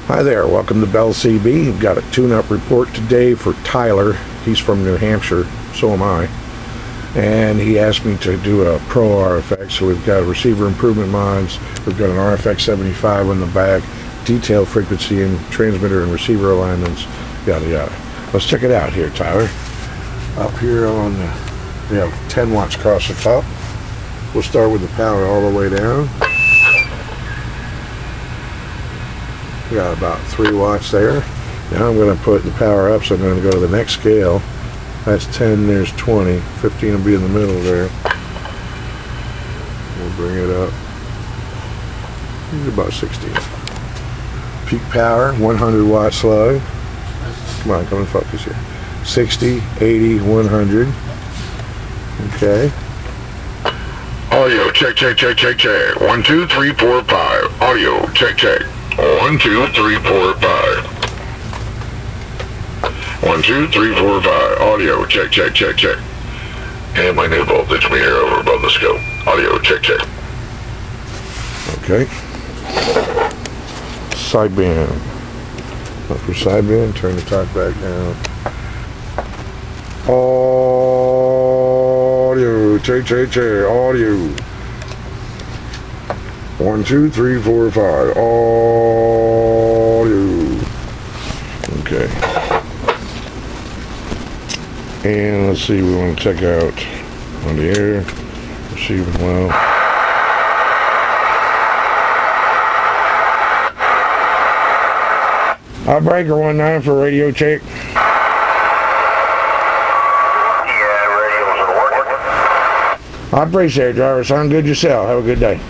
Hi there, welcome to Bell CB. We've got a tune-up report today for Tyler. He's from New Hampshire, so am I. And he asked me to do a pro-RFX, so we've got receiver improvement mods, we've got an RFX 75 on the back, detail frequency and transmitter and receiver alignments, yada yada. Let's check it out here, Tyler. Up here on the, we have 10 watts across the top. We'll start with the power all the way down. We got about 3 watts there. Now I'm going to put the power up, so I'm going to go to the next scale. That's 10, there's 20. 15 will be in the middle there. We'll bring it up. About 16. Peak power, 100 watt slug. Come on, come and focus here. 60, 80, 100. Okay. Audio check, check, check, check, check. 1, 2, 3, 4, 5. Audio check, check. 1, 2, 3, 4, 5. 1, 2, 3, 4, 5. Audio check, check, check, check. And my new voltage meter over above the scope. Audio check, check. Okay. Sideband. Upper sideband. Turn the top back down. Audio check, check, check. Audio. 1, 2, 3, 4, 5. Audio. Okay. And let's see, we want to check out on the air. Receiving well. Breaker 19 for radio check. Yeah, radio's in order. I appreciate it, driver. Sound good yourself. Have a good day.